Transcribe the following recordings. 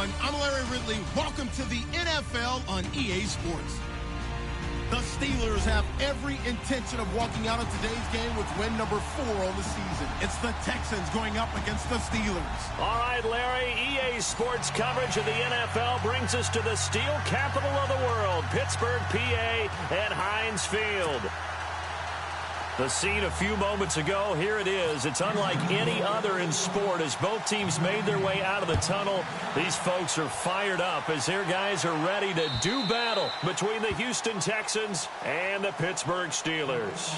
everyone. I'm Larry Ridley. Welcome to the NFL on EA Sports. The Steelers have every intention of walking out of today's game with win number 4 on the season. It's the Texans going up against the Steelers. All right, Larry, EA Sports coverage of the NFL brings us to the steel capital of the world, Pittsburgh, PA, at Heinz Field. The scene a few moments ago, here it is. It's unlike any other in sport as both teams made their way out of the tunnel. These folks are fired up as their guys are ready to do battle between the Houston Texans and the Pittsburgh Steelers.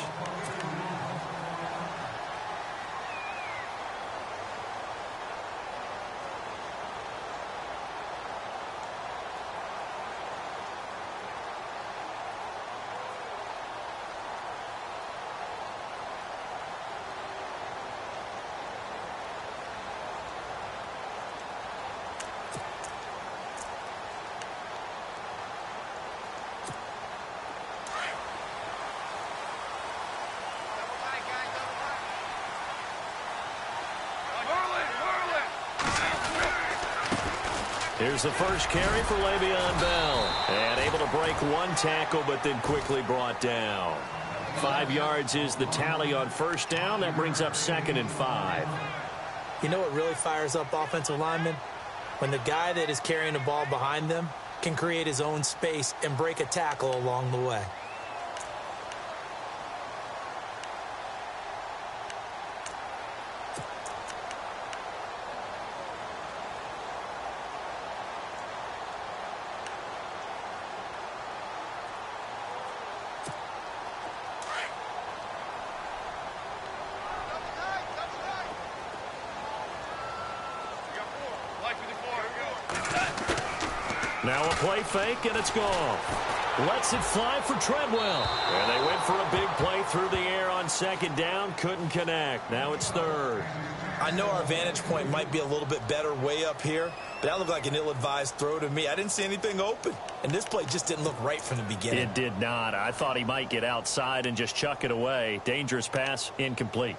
Here's the first carry for Le'Veon Bell. And able to break one tackle, but then quickly brought down. 5 yards is the tally on first down. That brings up 2nd and 5. You know what really fires up offensive linemen? When the guy that is carrying the ball behind them can create his own space and break a tackle along the way. Now a play fake, and it's gone. Lets it fly for Treadwell. And they went for a big play through the air on 2nd down. Couldn't connect. Now it's 3rd. I know our vantage point might be a little bit better way up here, but that looked like an ill-advised throw to me. I didn't see anything open, and this play just didn't look right from the beginning. It did not. I thought he might get outside and just chuck it away. Dangerous pass, incomplete.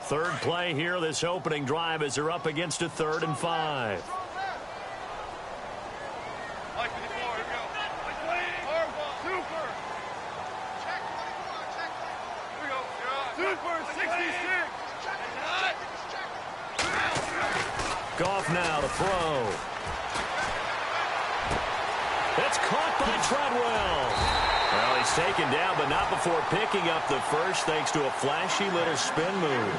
Third play here, this opening drive, as they're up against a 3rd and 5. Goff now to throw. It's caught by Treadwell. Well, he's taken down, but not before picking up the first, thanks to a flashy little spin move.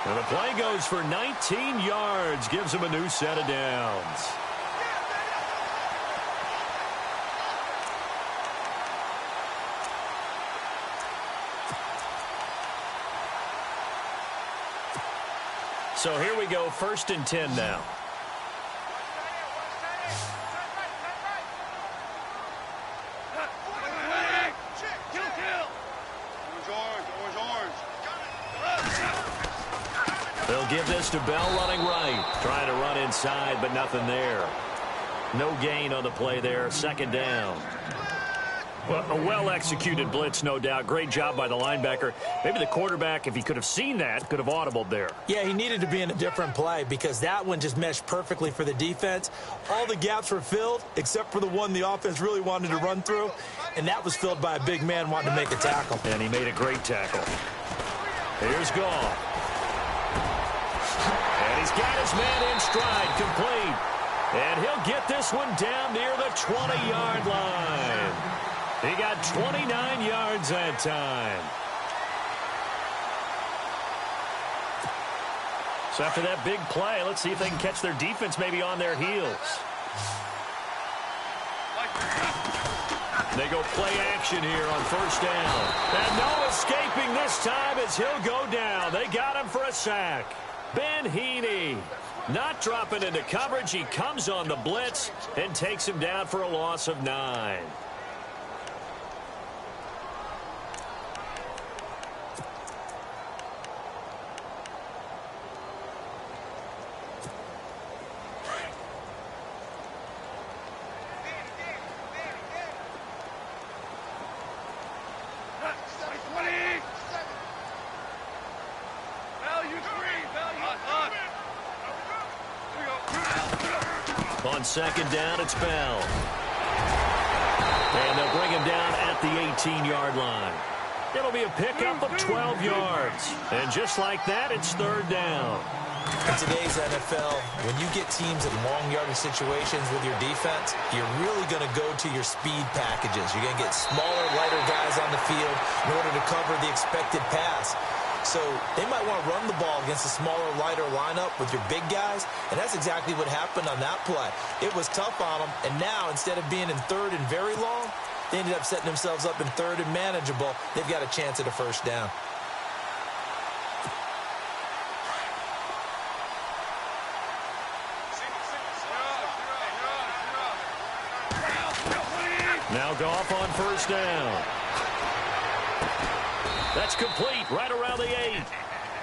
And the play goes for 19 yards, gives him a new set of downs. So here we go, 1st and 10 now. They'll give this to Bell running right. Trying to run inside, but nothing there. No gain on the play there. 2nd down. Well, a well-executed blitz, no doubt. Great job by the linebacker. Maybe the quarterback, if he could have seen that, could have audibled there. Yeah, he needed to be in a different play because that one just meshed perfectly for the defense. All the gaps were filled except for the one the offense really wanted to run through, and that was filled by a big man wanting to make a tackle. And he made a great tackle. Here's Goff. And he's got his man in stride, complete. And he'll get this one down near the 20-yard line. He got 29 yards that time. So after that big play, let's see if they can catch their defense maybe on their heels. They go play action here on 1st down. And no escaping this time as he'll go down. They got him for a sack. Ben Heaney not dropping into coverage. He comes on the blitz and takes him down for a loss of 9. On second down, it's Bell. And they'll bring him down at the 18-yard line. It'll be a pickup of 12 yards. And just like that, it's third down. In today's NFL, when you get teams in long yardage situations with your defense, you're really going to go to your speed packages. You're going to get smaller, lighter guys on the field in order to cover the expected pass. So they might want to run the ball against a smaller, lighter lineup with your big guys, and that's exactly what happened on that play. It was tough on them, and now instead of being in third and very long, they ended up setting themselves up in third and manageable. They've got a chance at a first down. Now Goff on first down. That's complete right around the 8.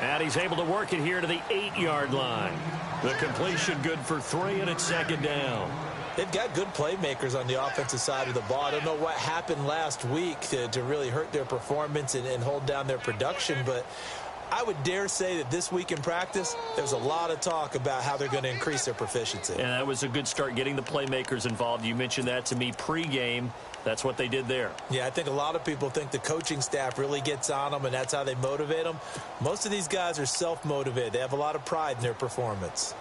And he's able to work it here to the 8-yard line. The completion good for 3, and it's second down. They've got good playmakers on the offensive side of the ball. I don't know what happened last week to really hurt their performance and hold down their production, but I would dare say that this week in practice, there's a lot of talk about how they're going to increase their proficiency. And that was a good start, getting the playmakers involved. You mentioned that to me pregame. That's what they did there. Yeah, I think a lot of people think the coaching staff really gets on them, and that's how they motivate them. Most of these guys are self-motivated. They have a lot of pride in their performance.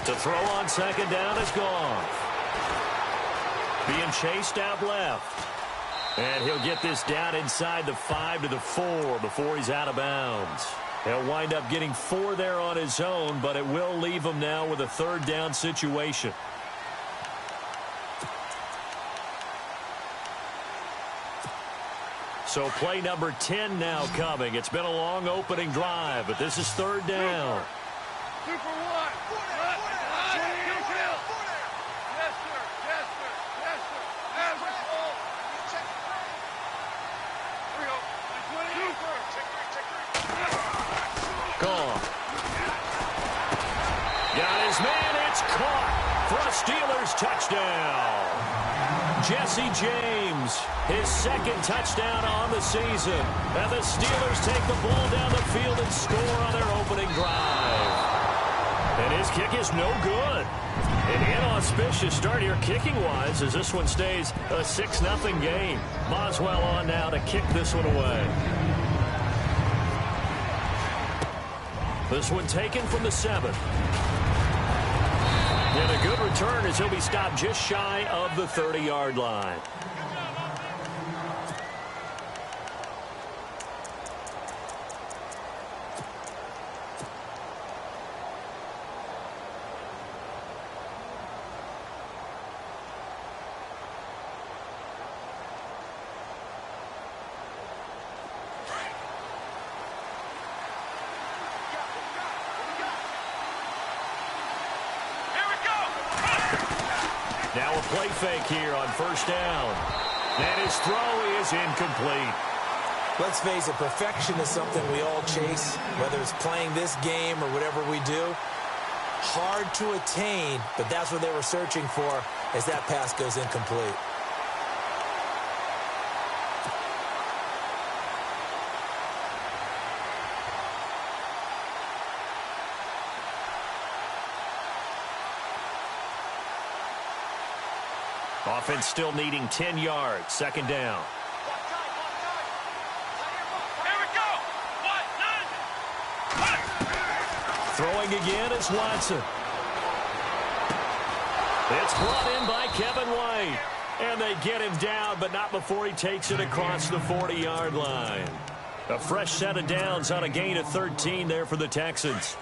To throw on second down is gone. Being chased out left. And he'll get this down inside the 5 to the 4 before he's out of bounds. He'll wind up getting 4 there on his own, but it will leave him now with a third down situation. So play number 10 now coming. It's been a long opening drive, but this is third down. Gone. Got his man. It's caught for a Steelers touchdown. Jesse James, his second touchdown on the season. And the Steelers take the ball down the field and score on their opening drive. And his kick is no good. An inauspicious start here kicking-wise as this one stays a 6-0 game. Boswell on now to kick this one away. This one taken from the 7. And a good return as he'll be stopped just shy of the 30-yard line. Now a play fake here on first down. And his throw is incomplete. Let's face it, perfection is something we all chase, whether it's playing this game or whatever we do. Hard to attain, but that's what they were searching for as that pass goes incomplete. Offense still needing 10 yards. Second down. Here we go. Throwing again is Watson. It's brought in by Kevin White. And they get him down, but not before he takes it across the 40-yard line. A fresh set of downs on a gain of 13 there for the Texans.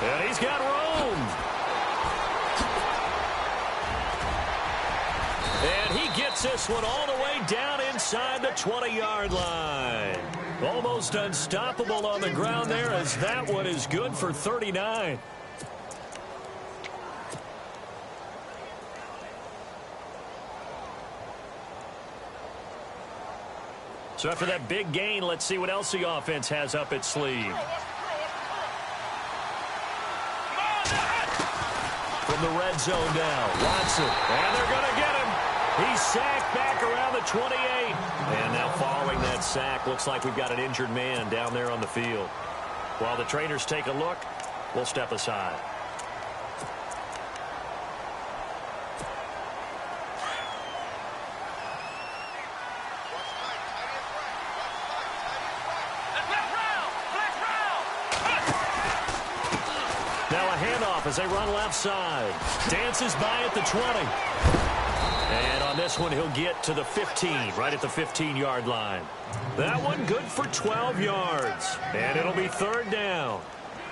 And he's got room. And he gets this one all the way down inside the 20-yard line. Almost unstoppable on the ground there as that one is good for 39. So after that big gain, let's see what else the offense has up its sleeve. the red zone now. Watson, and they're going to get him. He's sacked back around the 28. And now following that sack, looks like we've got an injured man down there on the field. While the trainers take a look, we'll step aside. Now a handoff as they run left side. Dances by at the 20. And on this one, he'll get to the 15, right at the 15-yard line. That one good for 12 yards. And it'll be third down.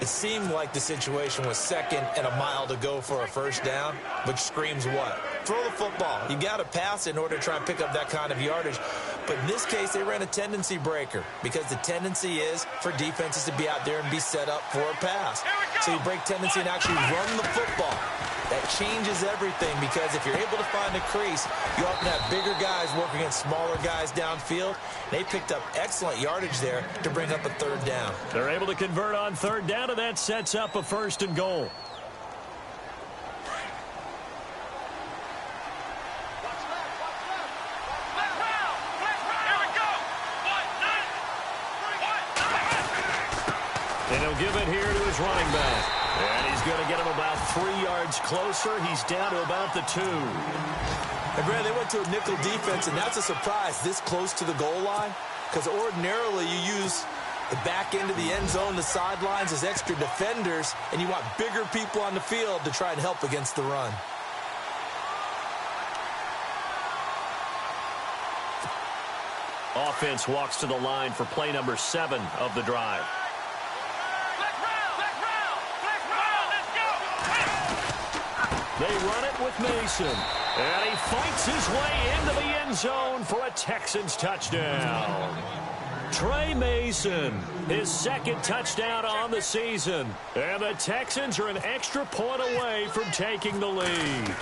It seemed like the situation was second and a mile to go for a first down, which screams what? Throw the football. You got to pass in order to try and pick up that kind of yardage. But in this case, they ran a tendency breaker because the tendency is for defenses to be out there and be set up for a pass. So you break tendency and actually run the football. That changes everything because if you're able to find a crease, you often have bigger guys working against smaller guys downfield. They picked up excellent yardage there to bring up a third down. They're able to convert on third down, and that sets up a first and goal. And he'll give it here to his running back. And he's going to get him about 3 yards closer. He's down to about the 2. And Brad, they went to a nickel defense, and that's a surprise this close to the goal line. Because ordinarily you use the back end of the end zone, the sidelines as extra defenders, and you want bigger people on the field to try and help against the run. Offense walks to the line for play number 7 of the drive. They run it with Mason. And he fights his way into the end zone for a Texans touchdown. Trey Mason, his second touchdown on the season. And the Texans are an extra point away from taking the lead.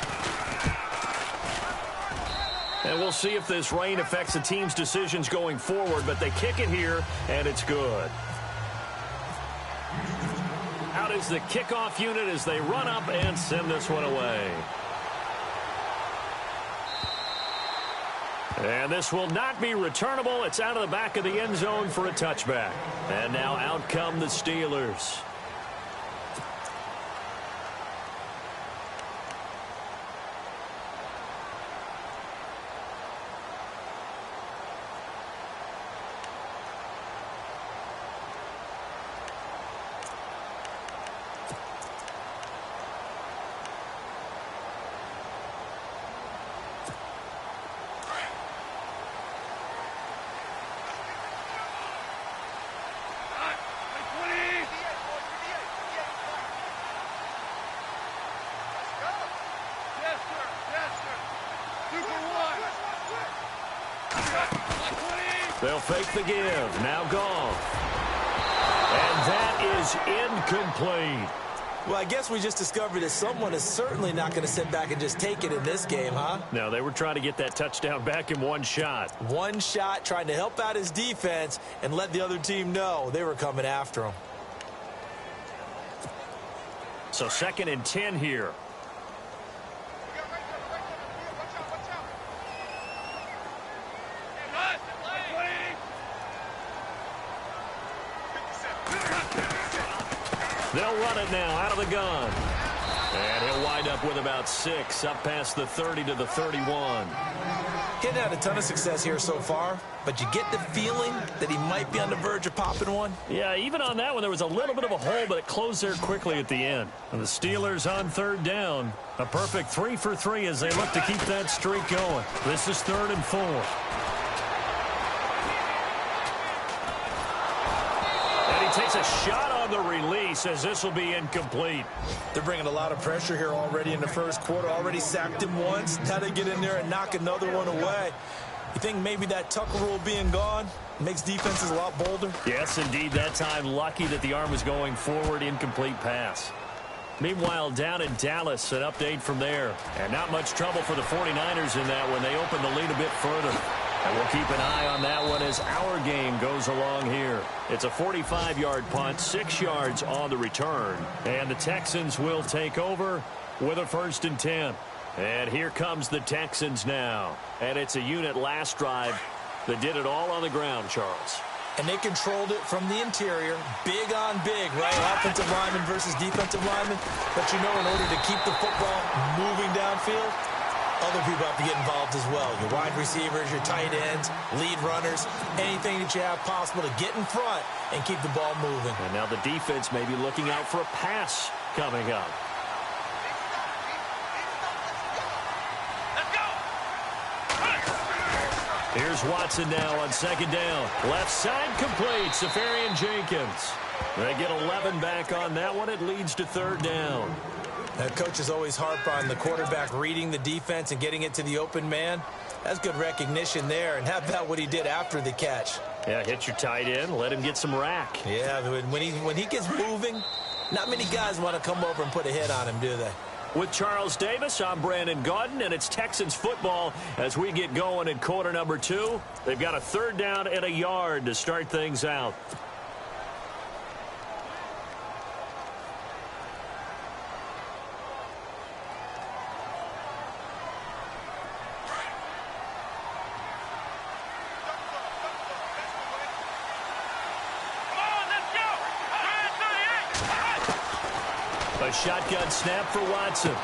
And we'll see if this rain affects the team's decisions going forward, but they kick it here, and it's good. Out is the kickoff unit as they run up and send this one away. And this will not be returnable. It's out of the back of the end zone for a touchback. And now out come the Steelers. They'll fake the give. Now gone. And that is incomplete. Well, I guess we just discovered that someone is certainly not going to sit back and just take it in this game, huh? No, they were trying to get that touchdown back in one shot. One shot, trying to help out his defense and let the other team know they were coming after him. So 2nd and 10 here. They'll run it now out of the gun. And he'll wind up with about 6, up past the 30 to the 31. He's had a ton of success here so far, but you get the feeling that he might be on the verge of popping one. Yeah, even on that one, there was a little bit of a hole, but it closed there quickly at the end. And the Steelers on third down. A perfect 3 for 3 as they look to keep that streak going. This is 3rd and 4. And he takes a shot on the release as this will be incomplete. They're bringing a lot of pressure here already in the first quarter. Already sacked him once. Now they get in there and knock another one away. You think maybe that Tucker rule being gone makes defenses a lot bolder? Yes, indeed. That time lucky that the arm was going forward. Incomplete pass. Meanwhile, down in Dallas, an update from there. And not much trouble for the 49ers in that when they open the lead a bit further. And we'll keep an eye on that one as our game goes along here. It's a 45-yard punt, 6 yards on the return. And the Texans will take over with a 1st and 10. And here comes the Texans now. And it's a unit last drive that did it all on the ground, Charles. And they controlled it from the interior, big on big, right? Offensive lineman versus defensive lineman. But you know, in order to keep the football moving downfield, other people have to get involved as well. Your wide receivers, your tight ends, lead runners, anything that you have possible to get in front and keep the ball moving. And now the defense may be looking out for a pass coming up. Here's Watson now on 2nd down. Left side complete. Safarian Jenkins. They get 11 back on that one. It leads to 3rd down. That coach is always harp on the quarterback reading the defense and getting it to the open man. That's good recognition there. And how about what he did after the catch? Yeah, hit your tight end. Let him get some rack. Yeah, when he gets moving, not many guys want to come over and put a hit on him, do they? With Charles Davis, I'm Brandon Gaudin, and it's Texans football as we get going in quarter number 2. They've got a 3rd down and a yard to start things out. A shotgun snap for Watson.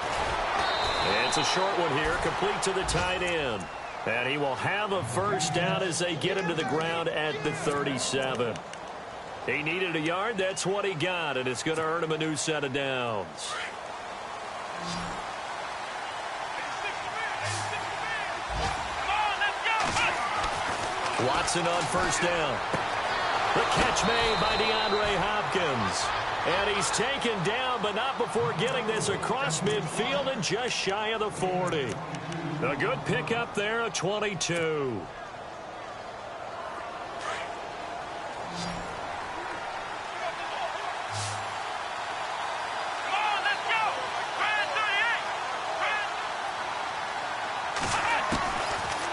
It's a short one here, complete to the tight end. And he will have a 1st down as they get him to the ground at the 37. He needed a yard. That's what he got, and it's going to earn him a new set of downs. Watson on 1st down. The catch made by DeAndre Hopkins. And he's taken down, but not before getting this across midfield and just shy of the 40. A good pickup there, a 22.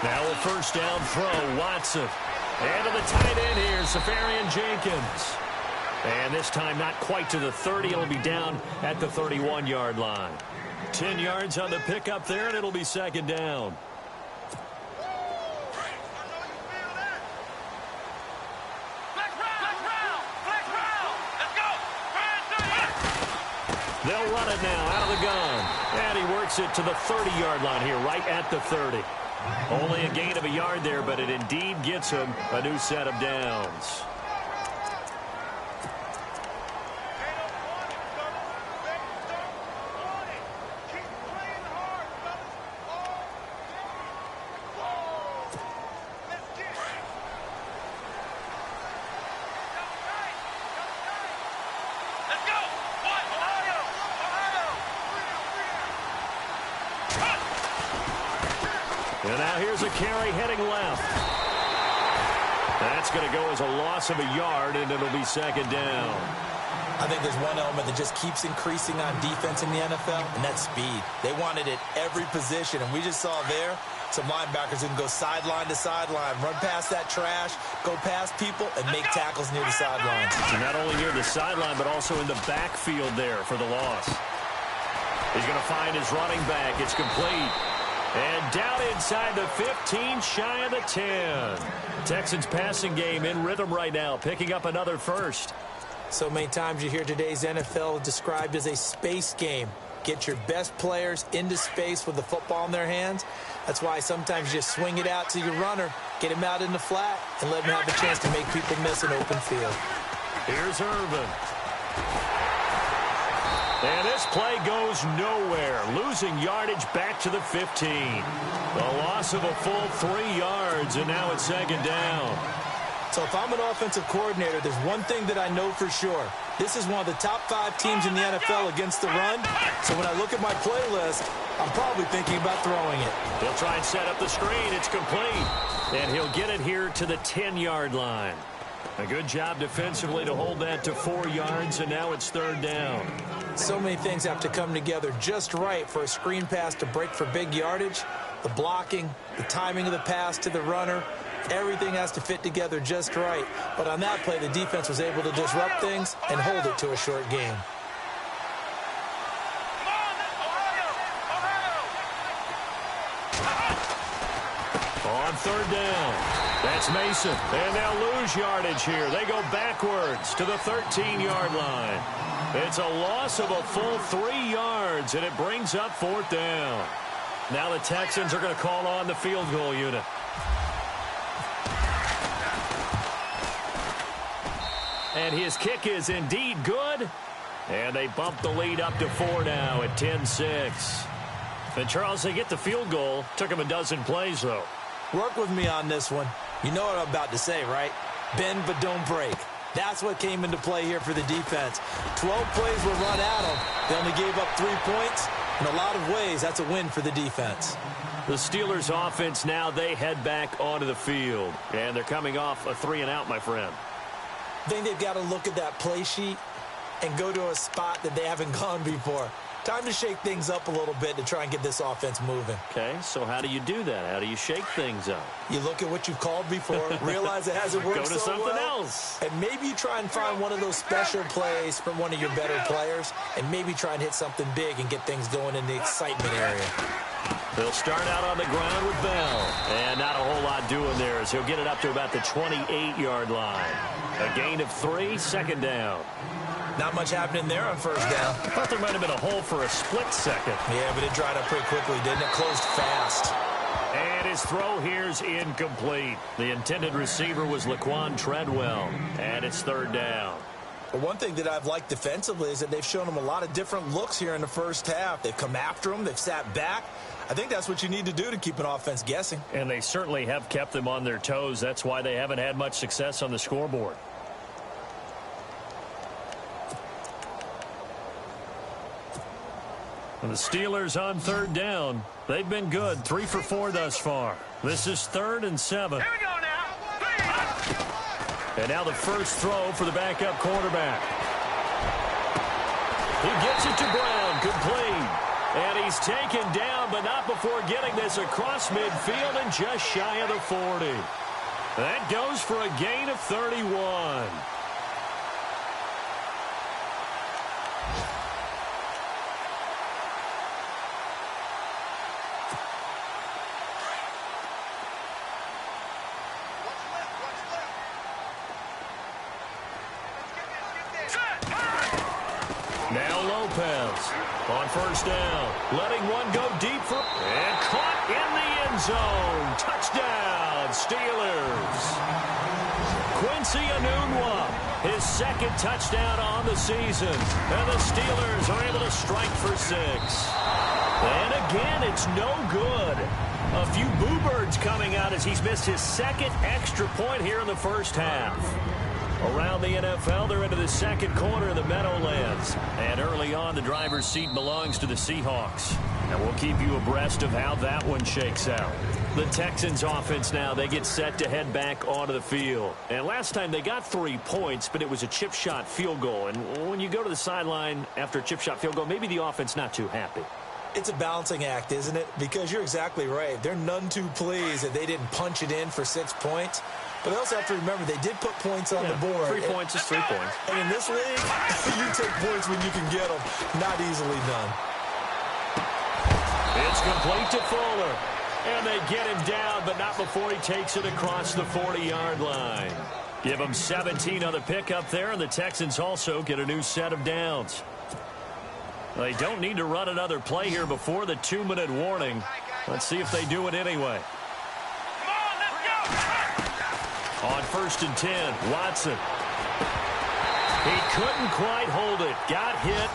Now a 1st down throw, Watson. And to the tight end here, Safarian Jenkins. And this time not quite to the 30. It'll be down at the 31-yard line. 10 yards on the pickup there, and it'll be 2nd down. They'll run it now out of the gun. And he works it to the 30-yard line here, right at the 30. Only a gain of a yard there, but it indeed gets him a new set of downs. And now here's a carry heading left. That's going to go as a loss of a yard, and it'll be 2nd down. I think there's one element that just keeps increasing on defense in the NFL, and that's speed. They want it at every position, and we just saw there some linebackers who can go sideline to sideline, run past that trash, go past people, and make tackles near the sidelines. So not only near the sideline, but also in the backfield there for the loss. He's going to find his running back. It's complete. And down inside the 15, shy of the 10. Texans passing game in rhythm right now, picking up another 1st. So many times you hear today's NFL described as a space game. Get your best players into space with the football in their hands. That's why sometimes you just swing it out to your runner, get him out in the flat, and let him have a chance to make people miss an open field. Here's Irvin. And this play goes nowhere. Losing yardage back to the 15. A loss of a full 3 yards, and now it's 2nd down. So if I'm an offensive coordinator, there's one thing that I know for sure. This is one of the top 5 teams in the NFL against the run. So when I look at my playlist, I'm probably thinking about throwing it. He'll try and set up the screen. It's complete. And he'll get it here to the 10-yard line. A good job defensively to hold that to 4 yards, and now it's 3rd down. So many things have to come together just right for a screen pass to break for big yardage. The blocking, the timing of the pass to the runner, everything has to fit together just right. But on that play, the defense was able to disrupt things and hold it to a short game. third down. That's Mason. And they'll lose yardage here. They go backwards to the 13-yard line. It's a loss of a full 3 yards, and it brings up fourth down. Now the Texans are going to call on the field goal unit. And his kick is indeed good. And they bump the lead up to 4 now at 10-6. And, Charles, they get the field goal. Took them a dozen plays, though. Work with me on this one. You know what I'm about to say, right? Bend but don't break. That's what came into play here for the defense. 12 plays were run at them. They only gave up 3 points. In a lot of ways, that's a win for the defense. The Steelers' offense now, they head back onto the field. And they're coming off a 3-and-out, my friend. I think they've got to look at that play sheet and go to a spot that they haven't gone before. Time to shake things up a little bit to try and get this offense moving. Okay, so how do you do that? How do you shake things up? You look at what you've called before, realize it hasn't worked so well. Go to something else. And maybe you try and find one of those special plays from one of your better players, and maybe try and hit something big and get things going in the excitement area. They'll start out on the ground with Bell. And not a whole lot doing there as he'll get it up to about the 28-yard line. A gain of 3, second down. Not much happening there on first down. I thought there might have been a hole for a split second. Yeah, but it dried up pretty quickly, didn't it? Closed fast. And his throw here's incomplete. The intended receiver was Laquan Treadwell. And it's third down. Well, one thing that I've liked defensively is that they've shown them a lot of different looks here in the first half. They've come after them. They've sat back. I think that's what you need to do to keep an offense guessing. And they certainly have kept them on their toes. That's why they haven't had much success on the scoreboard. And the Steelers on third down. They've been good. 3 for 4 thus far. This is 3rd and 7. Here we go now. And now the first throw for the backup quarterback. He gets it to Brown. Complete. And he's taken down, but not before getting this across midfield and just shy of the 40. That goes for a gain of 31. Now Lopez on first down, letting one go deep for, and caught in the end zone. Touchdown, Steelers. Quincy Enunwa, his second touchdown on the season, and the Steelers are able to strike for 6. And again, it's no good. A few boo birds coming out as he's missed his second extra point here in the first half. Around the NFL, they're into the second quarter of the Meadowlands. And early on, the driver's seat belongs to the Seahawks. And we'll keep you abreast of how that one shakes out. The Texans offense now, they get set to head back onto the field. And last time they got 3 points, but it was a chip shot field goal. And when you go to the sideline after a chip shot field goal, maybe the offense not too happy. It's a balancing act, isn't it? Because you're exactly right. They're none too pleased that they didn't punch it in for 6 points. But they also have to remember they did put points on the board. 3 points is 3 points. And in this league, you take points when you can get them. Not easily done. It's complete to Fuller. And they get him down, but not before he takes it across the 40-yard line. Give him 17 on the pickup there, and the Texans also get a new set of downs. They don't need to run another play here before the 2-minute warning. Let's see if they do it anyway. On 1st and 10, Watson. He couldn't quite hold it. Got hit.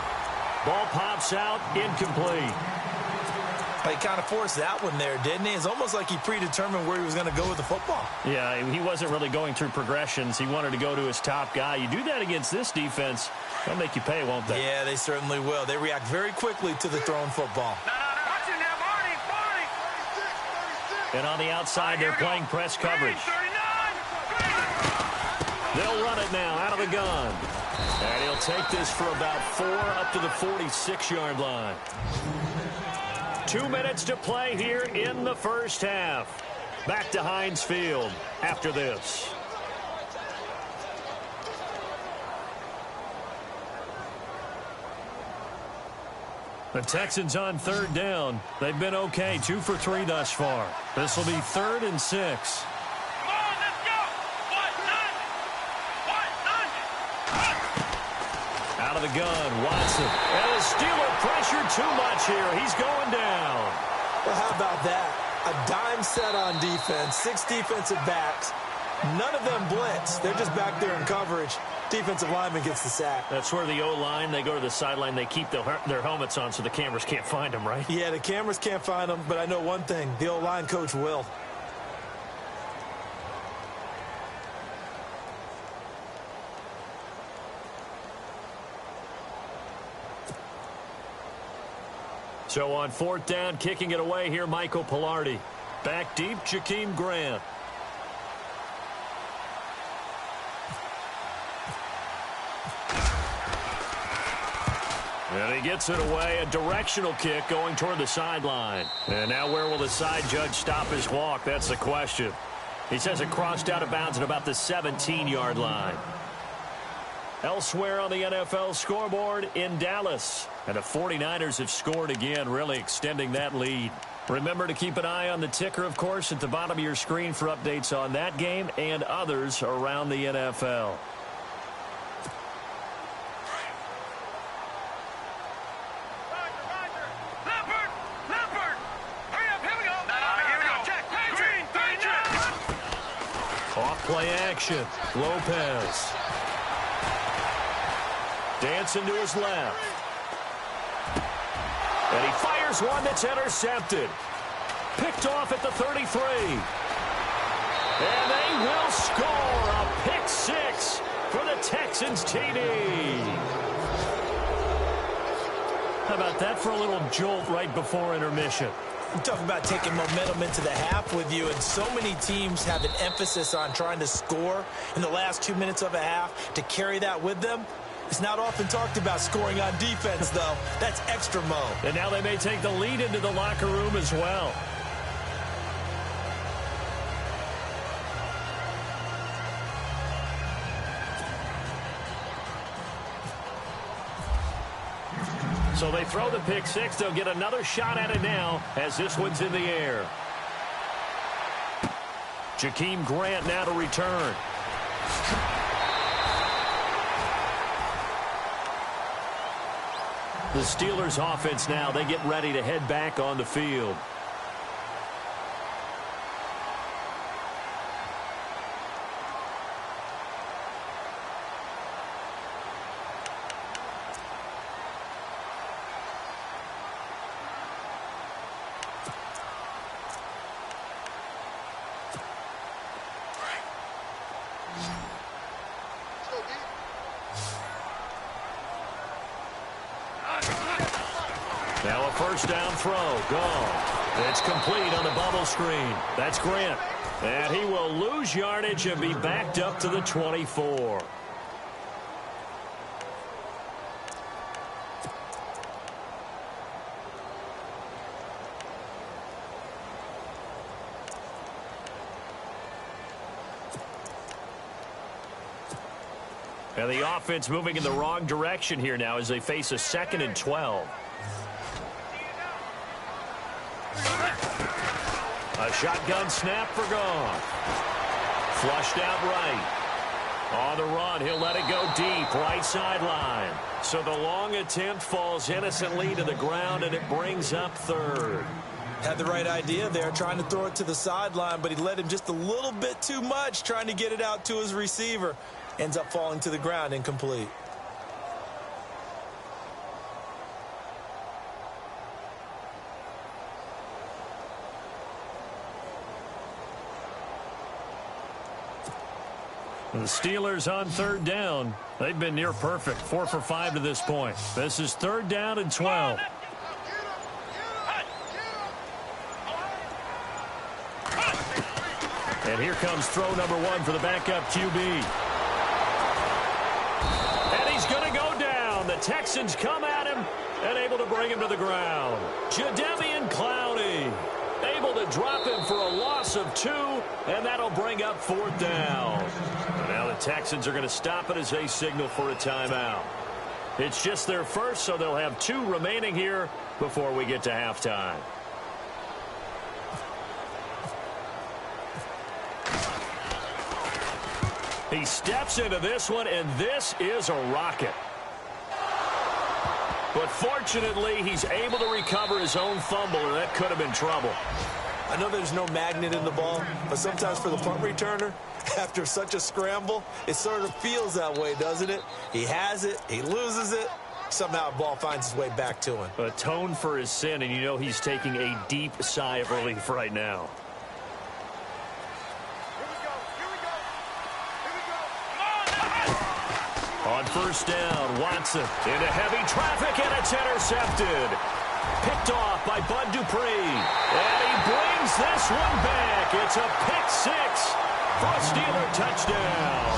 Ball pops out. Incomplete. He kind of forced that one there, didn't he? It's almost like he predetermined where he was going to go with the football. Yeah, he wasn't really going through progressions. He wanted to go to his top guy. You do that against this defense, they'll make you pay, won't they? Yeah, they certainly will. They react very quickly to the thrown football. And on the outside, they're playing press coverage. They'll run it now out of the gun. And he'll take this for about 4 up to the 46-yard line. 2 minutes to play here in the first half. Back to Heinz Field after this. The Texans on third down. They've been okay, 2 for 3 thus far. This will be 3rd and 6. Come on, let's go! Out of the gun, Watson. And the Steeler pressure too much here. He's going down. Well, how about that? A dime set on defense, 6 defensive backs. None of them blitz. They're just back there in coverage. Defensive lineman gets the sack. That's where the O-line, they go to the sideline, they keep their helmets on so the cameras can't find them, right? Yeah, the cameras can't find them, but I know one thing. The O-line coach will. So on 4th down, kicking it away here, Michael Pilardi. Back deep, Jakeem Grant. And he gets it away, a directional kick going toward the sideline. And now where will the side judge stop his walk? That's the question. He says it crossed out of bounds at about the 17-yard line. Elsewhere on the NFL scoreboard in Dallas. And the 49ers have scored again, really extending that lead. Remember to keep an eye on the ticker, of course, at the bottom of your screen for updates on that game and others around the NFL. Off-play action. Lopez. Dancing to his left. And he fires one that's intercepted. Picked off at the 33. And they will score a pick 6 for the Texans TD. How about that for a little jolt right before intermission? I'm talking about taking momentum into the half with you, and so many teams have an emphasis on trying to score in the last 2 minutes of a half to carry that with them. It's not often talked about scoring on defense, though. That's extra mode. And now they may take the lead into the locker room as well. So they throw the pick 6. They'll get another shot at it now as this one's in the air. Jakeem Grant now to return. The Steelers offense now, they get ready to head back on the field. Now a first down throw. Gone. It's complete on the bubble screen. That's Grant. And he will lose yardage and be backed up to the 24. And the offense moving in the wrong direction here now as they face a 2nd and 12. A shotgun snap for Goff. Flushed out right. On the run, he'll let it go deep, right sideline. So the long attempt falls innocently to the ground, and it brings up 3rd. Had the right idea there, trying to throw it to the sideline, but he let him just a little bit too much, trying to get it out to his receiver. Ends up falling to the ground, incomplete. The Steelers on 3rd down. They've been near perfect, 4 for 5 to this point. This is 3rd down and 12. And here comes throw number 1 for the backup QB. And he's going to go down. The Texans come at him and able to bring him to the ground. Jadeveon Clowney able to drop him for a loss of 2, and that'll bring up 4th down. And now the Texans are going to stop it as they signal for a timeout. It's just their first, so they'll have 2 remaining here before we get to halftime. He steps into this one, and this is a rocket. But fortunately, he's able to recover his own fumble, or that could have been trouble. I know there's no magnet in the ball, but sometimes for the punt returner, after such a scramble, it sort of feels that way, doesn't it? He has it, he loses it, somehow the ball finds its way back to him. Atone for his sin, and you know he's taking a deep sigh of relief right now. On first down, Watson into heavy traffic, and it's intercepted. Picked off by Bud Dupree. And he brings this one back. It's a pick 6 for a Steeler touchdown.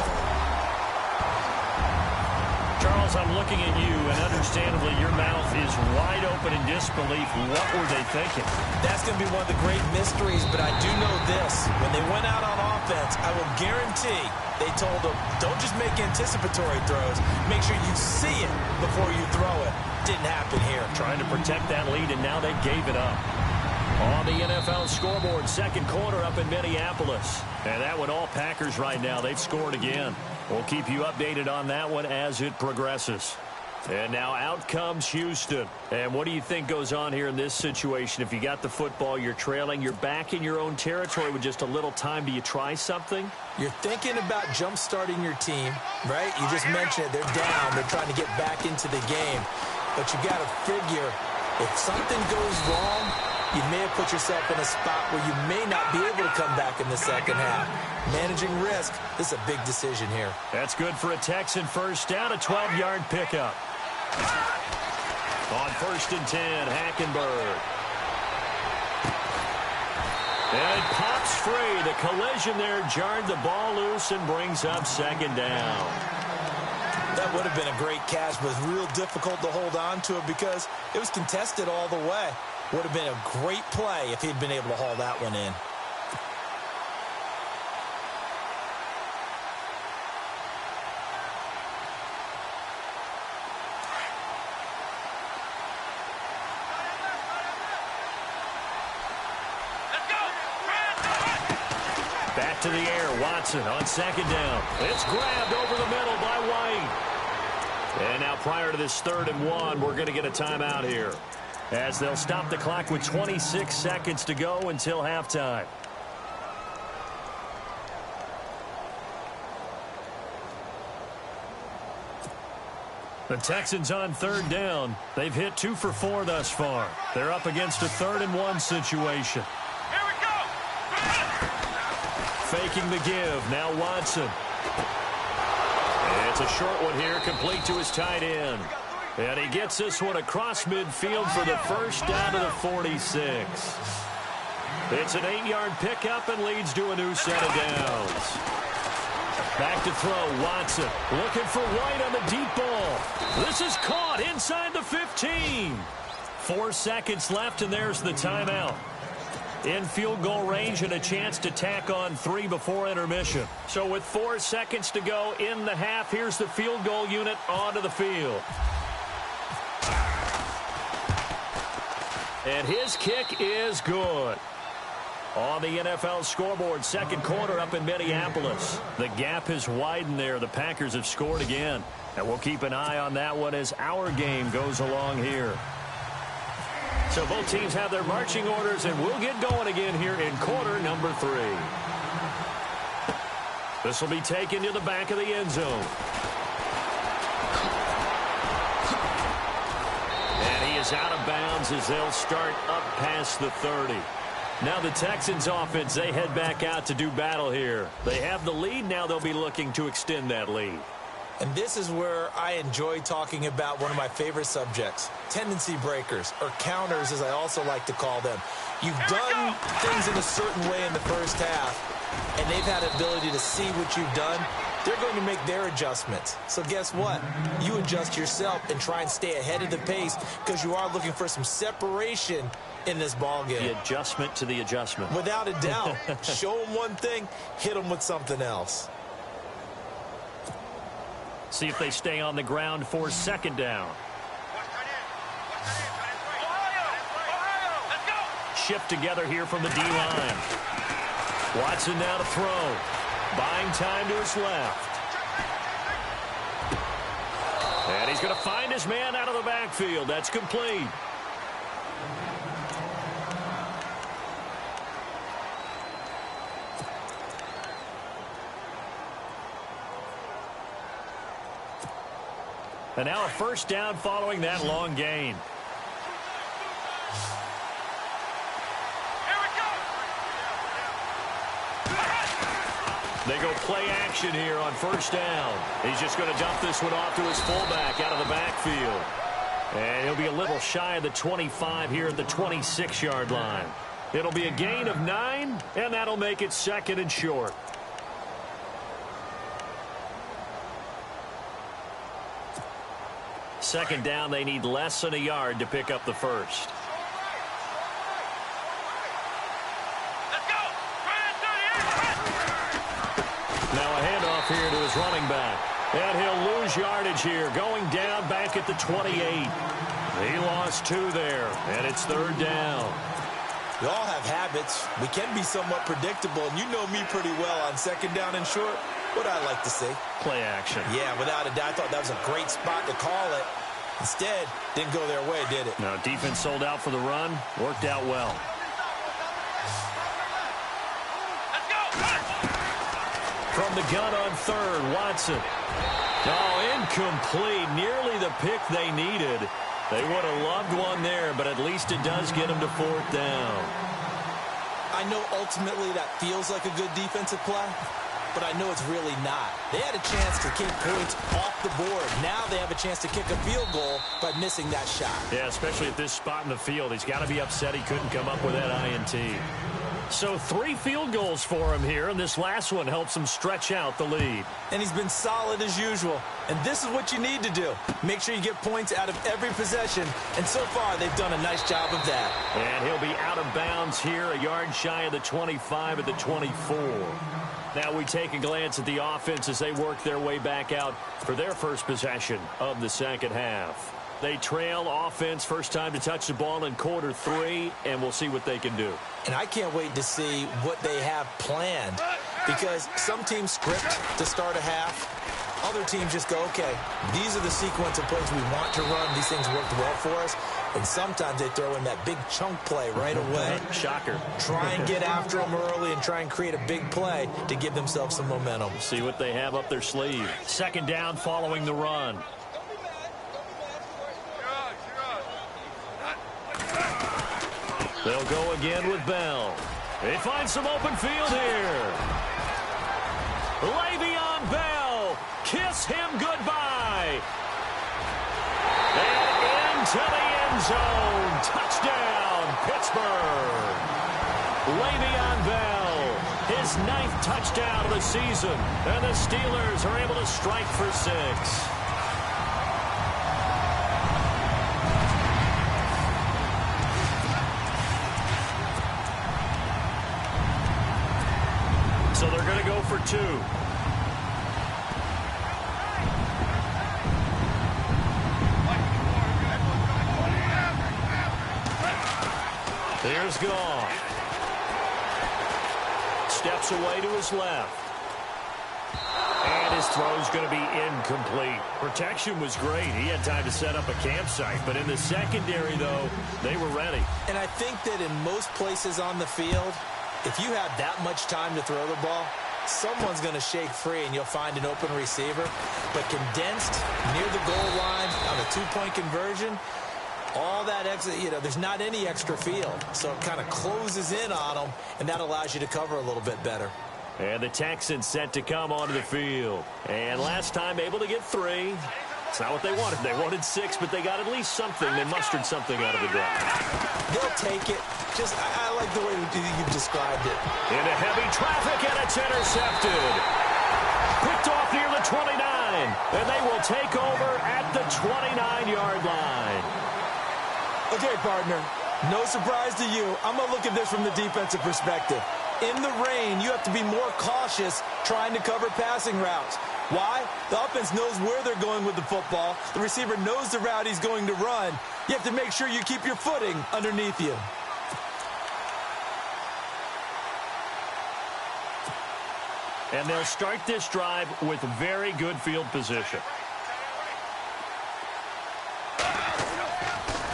Charles, I'm looking at you, and understandably, your mouth is wide open in disbelief. What were they thinking? That's going to be one of the great mysteries, but I do know this. When they went out on offense, I will guarantee they told them, don't just make anticipatory throws. Make sure you see it before you throw it. Didn't happen here. Trying to protect that lead, and now they gave it up. On the NFL scoreboard, second quarter up in Minneapolis. And that one all Packers right now. They've scored again. We'll keep you updated on that one as it progresses. And now out comes Houston. And what do you think goes on here in this situation? If you got the football, you're trailing, you're back in your own territory with just a little time. Do you try something? You're thinking about jump-starting your team, right? You just mentioned it. They're down. They're trying to get back into the game. But you got to figure, if something goes wrong, you may have put yourself in a spot where you may not be able to come back in the second half. Managing risk, this is a big decision here. That's good for a Texan first down, a 12-yard pickup. On first and 10, Hackenberg. And it pops free. The collision there jarred the ball loose and brings up second down. That would have been a great catch, but it was real difficult to hold on to it because it was contested all the way. Would have been a great play if he'd been able to haul that one in. Back to the air, Watson on second down. It's grabbed over the middle by White. And now prior to this 3rd and 1, we're going to get a timeout here, as they'll stop the clock with 26 seconds to go until halftime. The Texans on 3rd down. They've hit 2 for 4 thus far. They're up against a 3rd and 1 situation. Here we go. Faking the give. Now Watson. It's a short one here, complete to his tight end. And he gets this one across midfield for the first down to the 46. It's an 8-yard pickup and leads to a new set of downs. Back to throw, Watson. Looking for White on the deep ball. This is caught inside the 15. 4 seconds left, and there's the timeout. In field goal range and a chance to tack on 3 before intermission. So with 4 seconds to go in the half, here's the field goal unit onto the field. And his kick is good. On the NFL scoreboard, second quarter up in Minneapolis. The gap has widened there. The Packers have scored again. And we'll keep an eye on that one as our game goes along here. So both teams have their marching orders, and we'll get going again here in quarter number 3. This will be taken to the back of the end zone. And he is out of bounds as they'll start up past the 30. Now the Texans offense, they head back out to do battle here. They have the lead. Now they'll be looking to extend that lead. And this is where I enjoy talking about one of my favorite subjects, tendency breakers, or counters as I also like to call them. You've done things in a certain way in the first half, and they've had the ability to see what you've done. They're going to make their adjustments. So guess what? You adjust yourself and try and stay ahead of the pace because you are looking for some separation in this ball game. The adjustment to the adjustment. Without a doubt. Show them one thing, hit them with something else. See if they stay on the ground for second down. Shift together here from the D-line. Watson now to throw. Buying time to his left. And he's going to find his man out of the backfield. That's complete. And now a first down following that long gain. They go play action here on first down. He's just going to dump this one off to his fullback out of the backfield. And he'll be a little shy of the 25 here at the 26-yard line. It'll be a gain of 9, and that'll make it second and short. Second down, they need less than a yard to pick up the first. Now a handoff here to his running back. And he'll lose yardage here, going down back at the 28. He lost 2 there, and it's third down. We all have habits. We can be somewhat predictable, and you know me pretty well on second down and short. What I like to see. Play action. Yeah, without a doubt, I thought that was a great spot to call it. Instead, didn't go their way, did it? No, defense sold out for the run. Worked out well. From the gun on third, Watson. Oh, incomplete. Nearly the pick they needed. They would have loved one there, but at least it does get them to fourth down. I know ultimately that feels like a good defensive play, but I know it's really not. They had a chance to kick points off the board. Now they have a chance to kick a field goal by missing that shot. Yeah, especially at this spot in the field. He's got to be upset he couldn't come up with that INT. So 3 field goals for him here, and this last one helps him stretch out the lead. And he's been solid as usual. And this is what you need to do. Make sure you get points out of every possession. And so far, they've done a nice job of that. And he'll be out of bounds here, a yard shy of the 25 at the 24. Now we take a glance at the offense as they work their way back out for their first possession of the second half. They trail offense, first time to touch the ball in quarter 3, and we'll see what they can do. And I can't wait to see what they have planned, because some teams script to start a half. Other teams just go, okay, these are the sequence of plays we want to run. These things worked well for us. And sometimes they throw in that big chunk play right away. Shocker. Try and get after them early and try and create a big play to give themselves some momentum. See what they have up their sleeve. Second down following the run. They'll go again with Bell. They find some open field here. Le'Veon Bell. Kiss him goodbye. And into the end zone. Touchdown, Pittsburgh. Le'Veon Bell, his 9th touchdown of the season. And the Steelers are able to strike for 6. So they're going to go for 2. There's Goff. Steps away to his left. And his throw's going to be incomplete. Protection was great. He had time to set up a campsite. But in the secondary, though, they were ready. And I think that in most places on the field, if you have that much time to throw the ball, someone's going to shake free and you'll find an open receiver. But condensed near the goal line on a 2-point conversion, all that extra, there's not any extra field. So it kind of closes in on them, and that allows you to cover a little bit better. And the Texans set to come onto the field. And last time able to get 3. It's not what they wanted. They wanted 6, but they got at least something. They mustered something out of the drive. They'll take it. Just, I like the way you've described it. Into heavy traffic, and it's intercepted. Picked off near the 29. And they will take over at the 29-yard line. Okay, partner. No surprise to you. I'm going to look at this from the defensive perspective. in the rain, you have to be more cautious trying to cover passing routes. Why? The offense knows where they're going with the football. The receiver knows the route he's going to run. You have to make sure you keep your footing underneath you. And they'll start this drive with very good field position.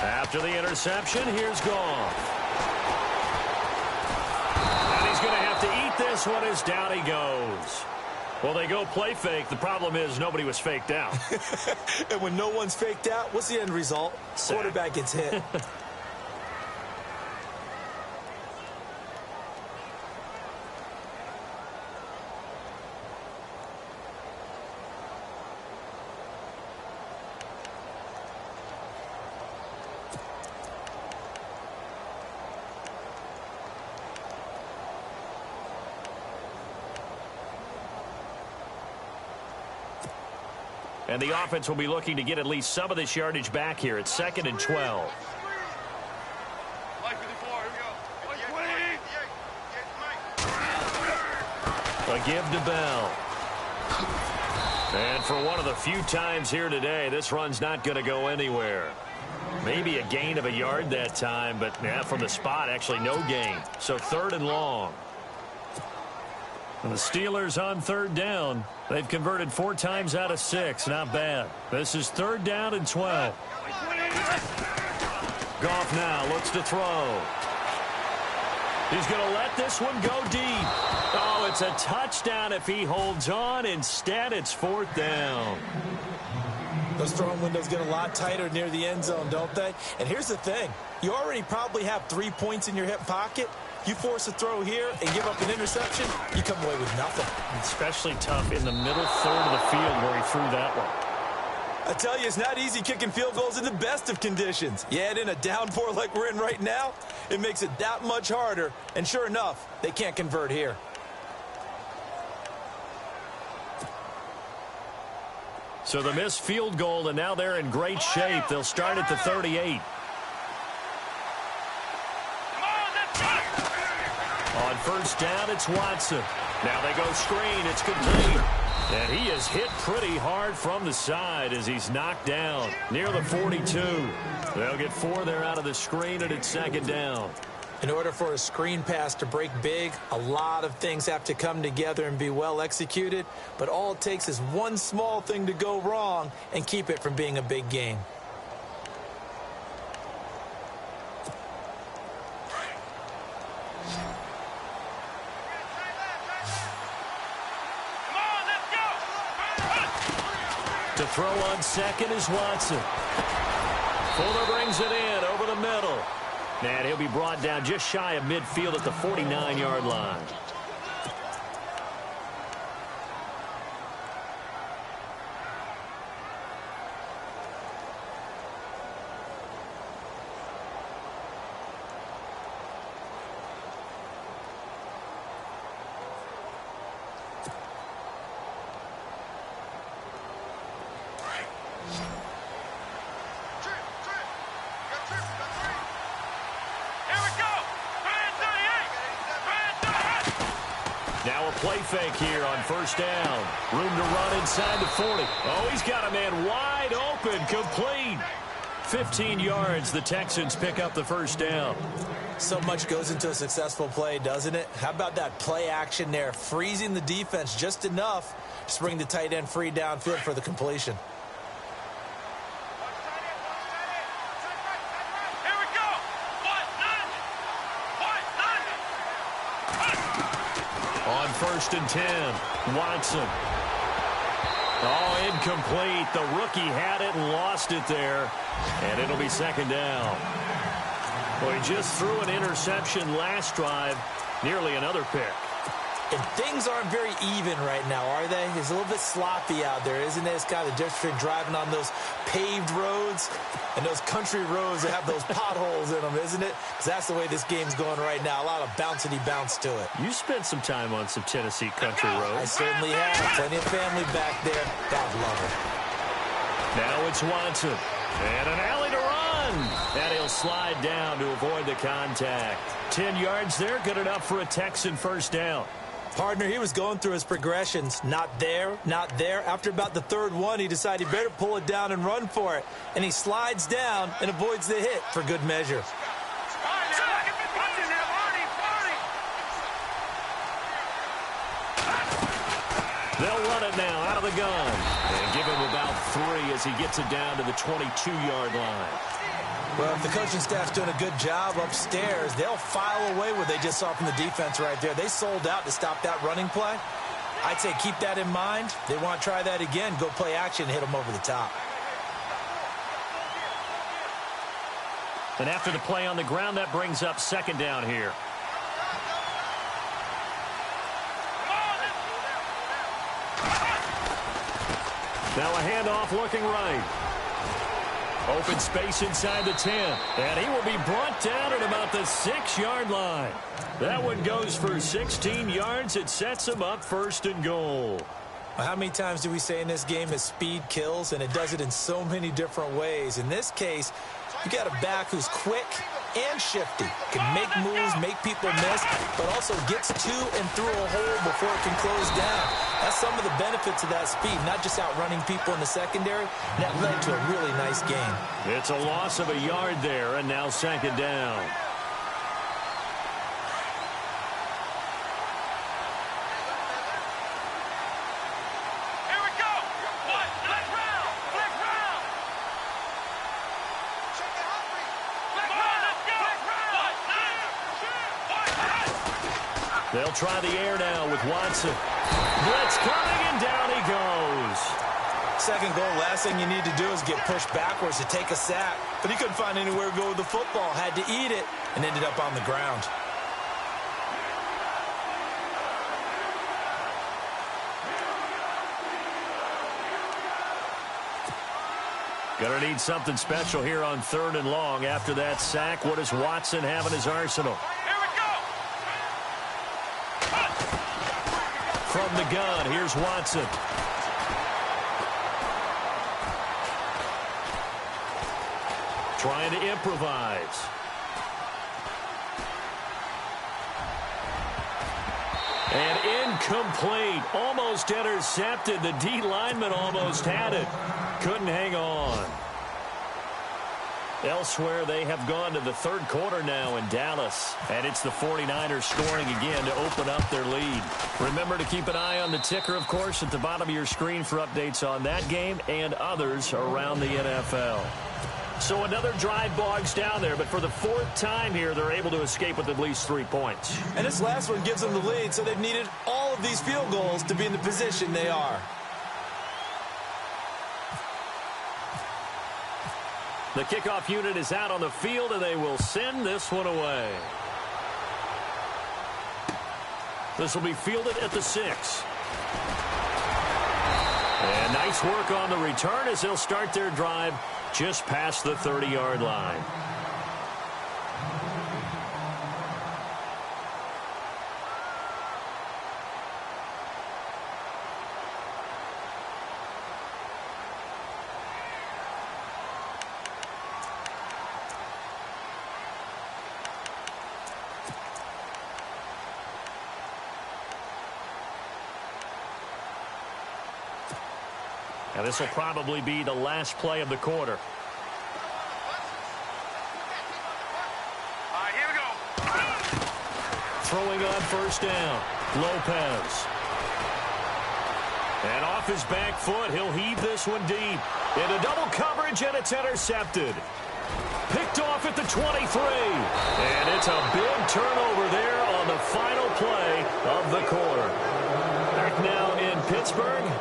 After the interception, here's Goff. And he's going to have to eat this one as down he goes. Well, they go play fake. The problem is nobody was faked out. And when no one's faked out, what's the end result? Quarterback gets hit. And the offense will be looking to get at least some of this yardage back here. It's 2nd and 12. A give to Bell. And for one of the few times here today, this run's not going to go anywhere. Maybe a gain of a yard that time, but yeah, from the spot, actually no gain. So 3rd and long. And the Steelers on 3rd down. They've converted 4 times out of 6. Not bad. This is 3rd down and 12. Goff now looks to throw. He's going to let this one go deep. Oh, it's a touchdown if he holds on. Instead, it's 4th down. Those throwing windows get a lot tighter near the end zone, don't they? And here's the thing. You already probably have 3 points in your hip pocket. You force a throw here and give up an interception, you come away with nothing. Especially tough in the middle third of the field where he threw that one. I tell you, it's not easy kicking field goals in the best of conditions. You add in a downpour like we're in right now, it makes it that much harder. And sure enough, they can't convert here. So the missed field goal, and now they're in great shape. They'll start at the 38. On 1st down, it's Watson. Now they go screen. It's complete. And he is hit pretty hard from the side as he's knocked down near the 42. They'll get 4 there out of the screen, and it's 2nd down. In order for a screen pass to break big, a lot of things have to come together and be well executed. But all it takes is one small thing to go wrong and keep it from being a big game. To throw on 2nd is Watson. Fuller brings it in over the middle. And he'll be brought down just shy of midfield at the 49-yard line. Now a play fake here on 1st down. Room to run inside the 40. Oh, he's got a man wide open, complete. 15 yards, the Texans pick up the 1st down. So much goes into a successful play, doesn't it? How about that play action there, freezing the defense just enough to bring the tight end free downfield for the completion. On 1st and 10, Watson. Oh, incomplete. The rookie had it and lost it there. And it'll be 2nd down. Well, he just threw an interception last drive. Nearly another pick. And things aren't very even right now, are they? It's a little bit sloppy out there, isn't it? It's kind of different between driving on those paved roads and those country roads that have those potholes in them, isn't it? Because that's the way this game's going right now. A lot of bouncy bounce to it. You spent some time on some Tennessee country roads. I certainly have. Plenty of family back there. God love it. Now it's Watson. And an alley to run. And he'll slide down to avoid the contact. 10 yards there, good enough for a Texan first down. Partner, he was going through his progressions. Not there, not there. After about the third one, he decided he better pull it down and run for it. And he slides down and avoids the hit for good measure. They'll run it now out of the gun. And give him about 3 as he gets it down to the 22-yard line. Well, if the coaching staff's doing a good job upstairs, they'll file away what they just saw from the defense right there. They sold out to stop that running play. I'd say keep that in mind. They want to try that again. Go play action and hit them over the top. And after the play on the ground, that brings up second down here. Now a handoff looking right. Open space inside the 10. And he will be brought down at about the 6-yard line. That one goes for 16 yards. It sets him up first and goal. How many times do we say in this game that speed kills, and it does it in so many different ways? In this case, you got a back who's quick and shifty, can make moves, make people miss, but also gets to and through a hole before it can close down. That's some of the benefits of that speed, not just outrunning people in the secondary. That led to a really nice game. It's a loss of a yard there, and now second down. They'll try the air now with Watson. Blitz coming, and down he goes. Second goal, last thing you need to do is get pushed backwards to take a sack. But he couldn't find anywhere to go with the football. Had to eat it and ended up on the ground. Gonna need something special here on 3rd and long. After that sack, what does Watson have in his arsenal? From the gun, here's Watson. Trying to improvise. And incomplete. Almost intercepted. The D lineman almost had it. Couldn't hang on. Elsewhere, they have gone to the 3rd quarter now in Dallas. And it's the 49ers scoring again to open up their lead. Remember to keep an eye on the ticker, of course, at the bottom of your screen for updates on that game and others around the NFL. So another drive bogs down there, but for the 4th time here, they're able to escape with at least 3 points. And this last one gives them the lead, so they've needed all of these field goals to be in the position they are. The kickoff unit is out on the field, and they will send this one away. This will be fielded at the 6. And nice work on the return as they'll start their drive just past the 30-yard line. Now this will probably be the last play of the quarter. All right, here we go. Throwing on first down, Lopez. And off his back foot, he'll heave this one deep. Into double coverage, and it's intercepted. Picked off at the 23. And it's a big turnover there on the final play of the quarter. Back now in Pittsburgh.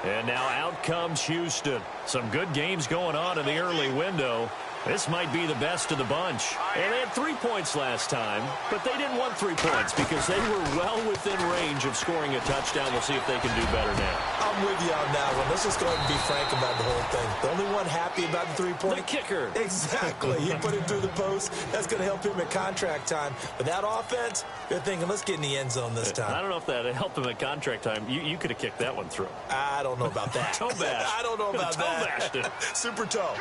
And now out comes Houston. Some good games going on in the early window. This might be the best of the bunch. And they had 3 points last time, but they didn't want 3 points because they were well within range of scoring a touchdown. We'll see if they can do better now. I'm with you on that one. Let's just go ahead and be frank about the whole thing. The only one happy about the 3-point? The kicker. Exactly. He put it through the post. That's going to help him at contract time. But that offense, they're thinking, let's get in the end zone this time. I don't know if that helped him at contract time. You could have kicked that one through. I don't know about that. Toe bash. I don't know about toe that. Bashed it. Super toe.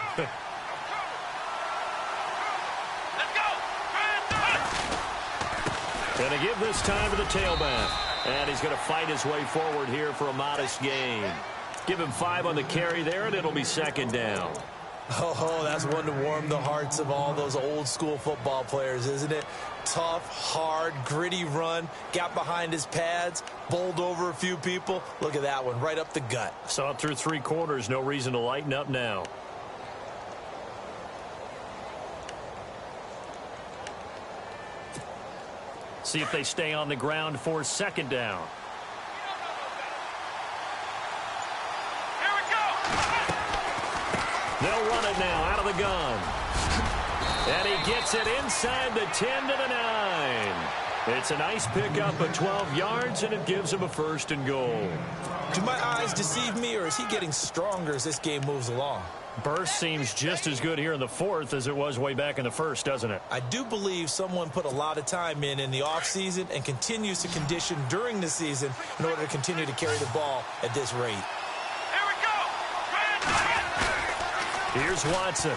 Going to give this time to the tailback. And he's going to fight his way forward here for a modest gain. Give him 5 on the carry there, and it'll be 2nd down. Oh, that's one to warm the hearts of all those old-school football players, isn't it? Tough, hard, gritty run. Got behind his pads, bowled over a few people. Look at that one, right up the gut. Saw it through 3 quarters. No reason to lighten up now. See if they stay on the ground for 2nd down. Here we go. They'll run it now out of the gun. And he gets it inside the 10 to the 9. It's a nice pickup of 12 yards, and it gives him a 1st and goal. Do my eyes deceive me, or is he getting stronger as this game moves along? Burst seems just as good here in the 4th as it was way back in the 1st, doesn't it? I do believe someone put a lot of time in the offseason and continues to condition during the season in order to continue to carry the ball at this rate. Here we go. Here's Watson.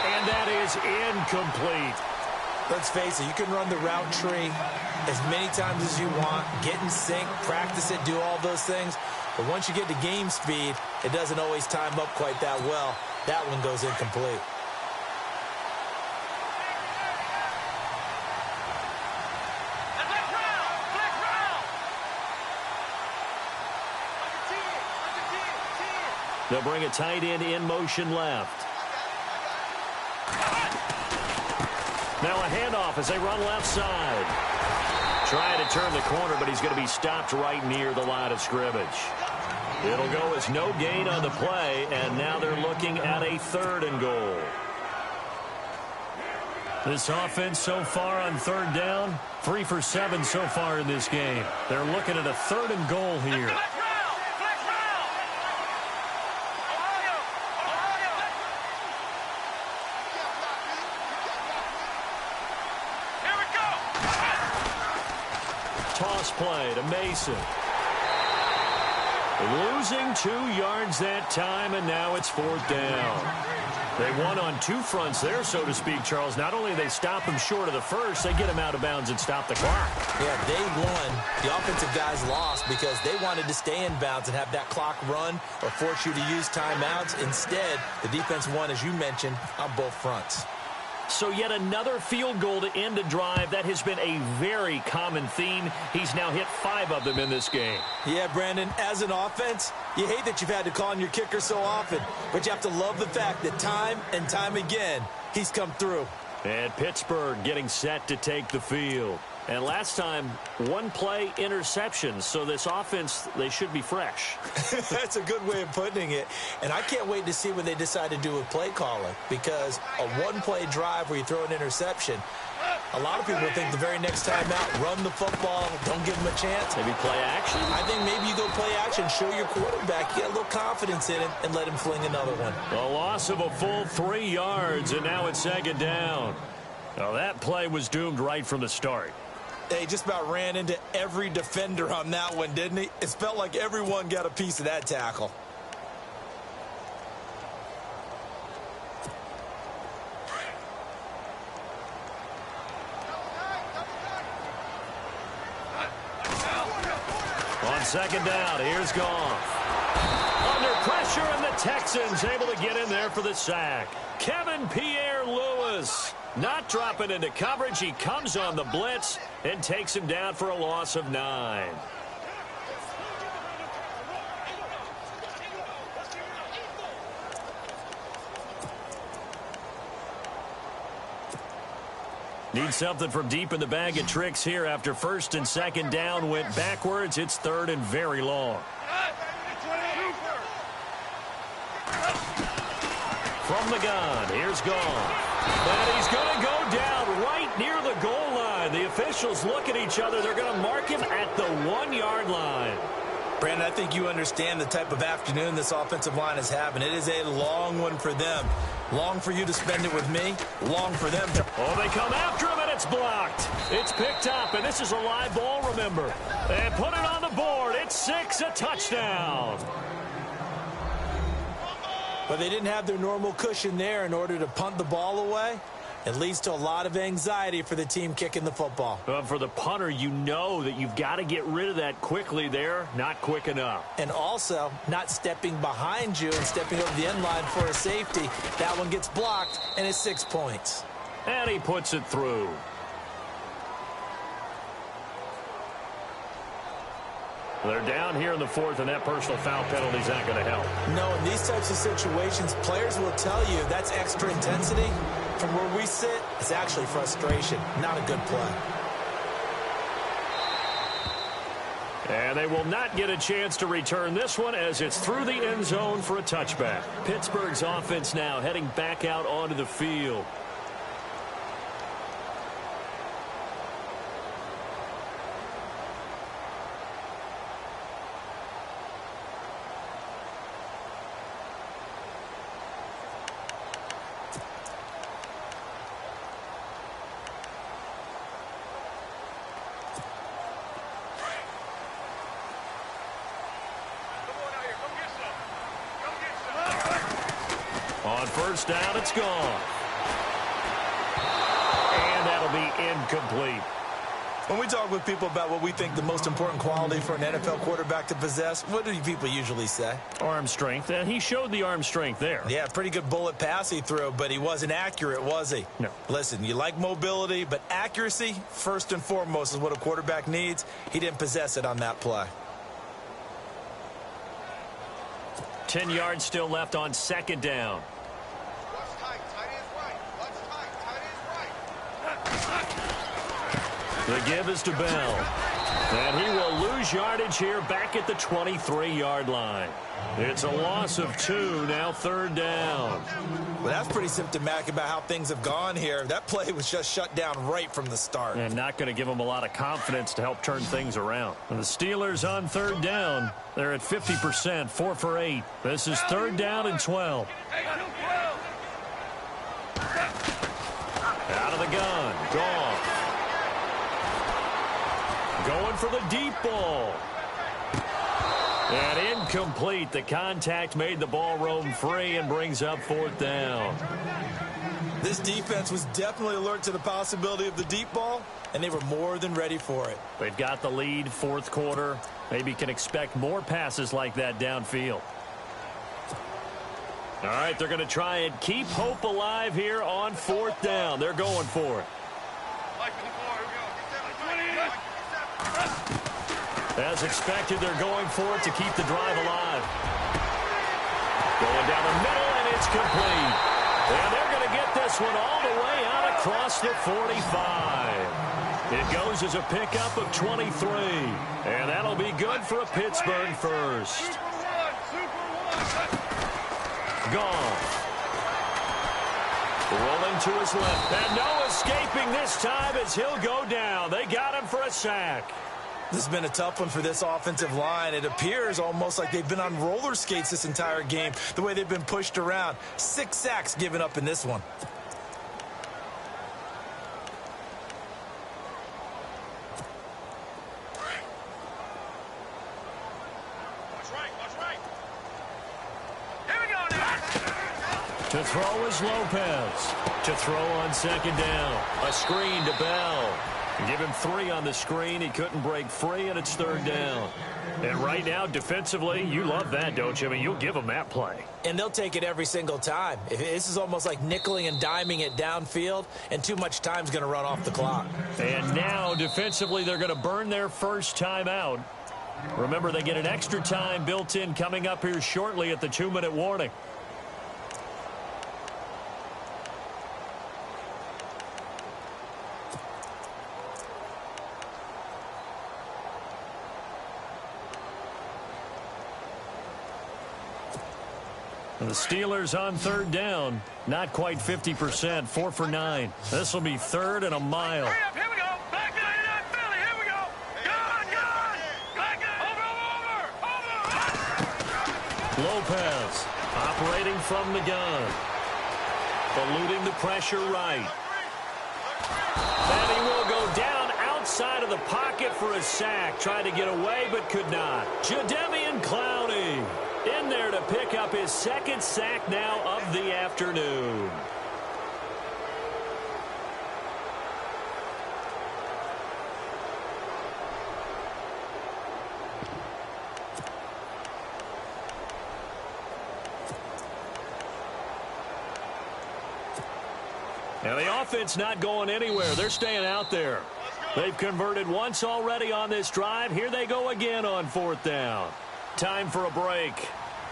And that is incomplete. Let's face it, you can run the route tree as many times as you want, get in sync, practice it, do all those things. But once you get to game speed, it doesn't always time up quite that well. That one goes incomplete. They'll bring a tight end in motion left. Now a handoff as they run left side. Trying to turn the corner, but he's going to be stopped right near the line of scrimmage. It'll go as no gain on the play, and now they're looking at a 3rd and goal. This offense so far on 3rd down, 3 for 7 so far in this game. They're looking at a 3rd and goal here. Toss play to Mason. Losing 2 yards that time, and now it's 4th down. They won on 2 fronts there, so to speak, Charles. Not only they stop him short of the 1st, they get him out of bounds and stop the clock. Yeah, they won. The offensive guys lost because they wanted to stay in bounds and have that clock run or force you to use timeouts. Instead, the defense won, as you mentioned, on both fronts. So yet another field goal to end a drive. That has been a very common theme. He's now hit 5 of them in this game. Yeah, Brandon, as an offense, you hate that you've had to call on your kicker so often, but you have to love the fact that time and time again, he's come through. And Pittsburgh getting set to take the field. And last time, 1 play interception. So this offense, they should be fresh. That's a good way of putting it. And I can't wait to see what they decide to do with play calling, because a 1-play drive where you throw an interception, a lot of people think the very next time out, run the football, don't give them a chance. Maybe play action? I think maybe you go play action, show your quarterback, get a little confidence in him, and let him fling another one. A loss of a full 3 yards, and now it's 2nd down. Now that play was doomed right from the start. They just about ran into every defender on that one, didn't he? It felt like everyone got a piece of that tackle. On 2nd down, here's Goff. Under pressure, and the Texans able to get in there for the sack. Kevin Pierre-Louis not dropping into coverage. He comes on the blitz and takes him down for a loss of 9. Need something from deep in the bag of tricks here after 1st and 2nd down went backwards. It's 3rd and very long. from the gun. Here's Goff. And he's going to go down right near the goal line. The officials look at each other. They're going to mark him at the 1-yard line. Brandon, I think you understand the type of afternoon this offensive line is having. It is a long one for them. Long for you to spend it with me. Long for them to... Oh, they come after him, and it's blocked. It's picked up, and this is a live ball, remember. And put it on the board. It's 6, a touchdown. But they didn't have their normal cushion there in order to punt the ball away. It leads to a lot of anxiety for the team kicking the football. For the punter, you know that you've got to get rid of that quickly there. Not quick enough. And also, not stepping behind you and stepping over the end line for a safety. That one gets blocked, and it's 6 points. And he puts it through. They're down here in the 4th, and that personal foul penalty is not going to help. No, in these types of situations, players will tell you that's extra intensity. From where we sit, it's actually frustration, not a good play. And they will not get a chance to return this one as it's through the end zone for a touchback. Pittsburgh's offense now heading back out onto the field. On first down, it's gone. And that'll be incomplete. When we talk with people about what we think the most important quality for an NFL quarterback to possess, what do people usually say? Arm strength, and he showed the arm strength there. Yeah, pretty good bullet pass he threw, but he wasn't accurate, was he? No. Listen, you like mobility, but accuracy, first and foremost, is what a quarterback needs. He didn't possess it on that play. 10 yards still left on second down. The give is to Bell. And he will lose yardage here back at the 23-yard line. It's a loss of 2, now third down. Well, that's pretty symptomatic about how things have gone here. That play was just shut down right from the start. And not going to give them a lot of confidence to help turn things around. And the Steelers on third down. They're at 50%, 4 for 8. This is third down and 12. Out of the gun. Gone. Going for the deep ball. And incomplete. The contact made the ball roam free and brings up fourth down. This defense was definitely alert to the possibility of the deep ball, and they were more than ready for it. They've got the lead, fourth quarter. Maybe can expect more passes like that downfield. All right, they're going to try and keep hope alive here on fourth down. They're going for it. As expected, they're going for it to keep the drive alive. Going down the middle, and it's complete. And they're going to get this one all the way out across the 45. It goes as a pickup of 23. And that'll be good for a Pittsburgh first. Gone. Rolling to his left. And no escaping this time as he'll go down. They got him for a sack. This has been a tough one for this offensive line. It appears almost like they've been on roller skates this entire game, the way they've been pushed around. 6 sacks given up in this one. To throw is Lopez. To throw on second down. A screen to Bell. Give him 3 on the screen. He couldn't break free, and it's third down. And right now, defensively, you love that, don't you? I mean, you'll give them that play. And they'll take it every single time. This is almost like nickeling and diming it downfield, and too much time's going to run off the clock. And now, defensively, they're going to burn their first timeout. Remember, they get an extra time built in coming up here shortly at the 2-minute warning. The Steelers on third down. Not quite 50%, 4 for 9. This will be third and a mile. Hurry up, here we go. Back 99 Philly, here we go. Gun. Back over. Lopez operating from the gun. Eluding the pressure right. And he will go down outside of the pocket for a sack. Tried to get away but could not. Jadeveon Clowney in there to pick up his second sack now of the afternoon. And the offense not going anywhere. They're staying out there. They've converted once already on this drive. Here they go again on fourth down. Time for a break.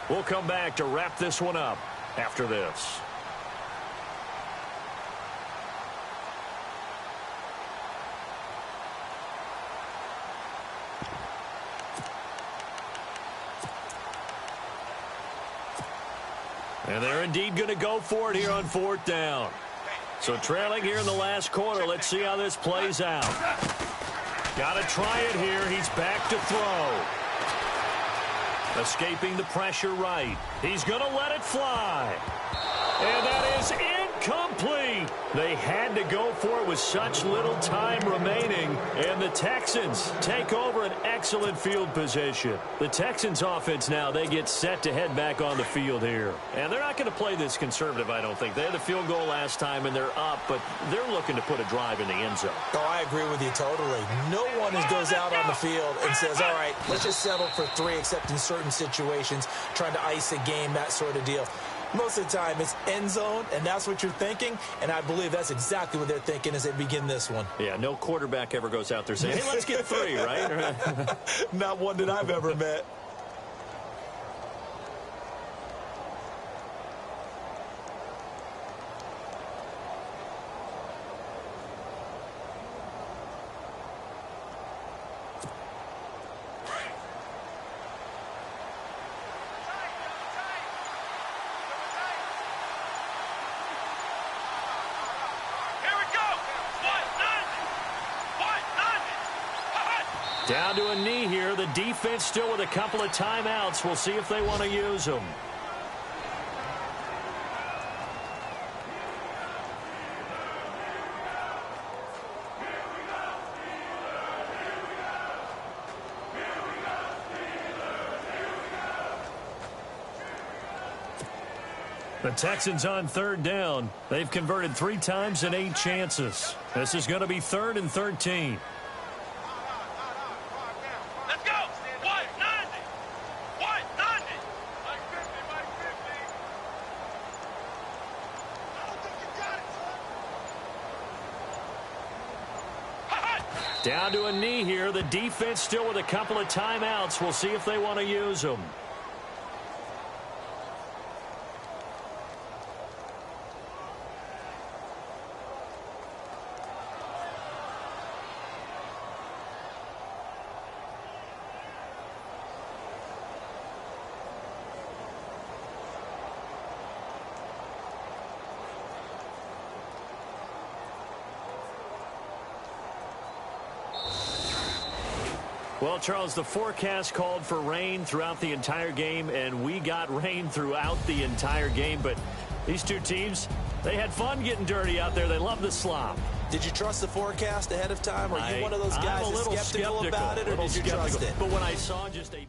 We'll come back to wrap this one up after this. And they're indeed going to go for it here on fourth down. So trailing here in the last quarter. Let's see how this plays out. Got to try it here. He's back to throw. Escaping the pressure right. He's going to let it fly. And that is incomplete. They had to go for it with such little time remaining. And the Texans take over an excellent field position. The Texans offense now, they get set to head back on the field here. And they're not going to play this conservative, I don't think. They had the field goal last time and they're up, but they're looking to put a drive in the end zone. Oh, I agree with you totally. No one goes out on the field and says, all right, let's just settle for 3, except in certain situations, trying to ice a game, that sort of deal. Most of the time, it's end zone, and that's what you're thinking, and I believe that's exactly what they're thinking as they begin this one. Yeah, no quarterback ever goes out there saying, hey, let's get 3, right? Not one that I've ever met. Down to a knee here. The defense still with a couple of timeouts. We'll see if they want to use them. The Texans on third down. They've converted 3 times in 8 chances. This is going to be 3rd and 13. Down to a knee here. The defense still with a couple of timeouts. We'll see if they want to use them. Well, Charles, the forecast called for rain throughout the entire game, and we got rain throughout the entire game. But these two teams, they had fun getting dirty out there. They love the slop. Did you trust the forecast ahead of time? Are you one of those guys that's skeptical about it, or did you trust it? But when I saw just a...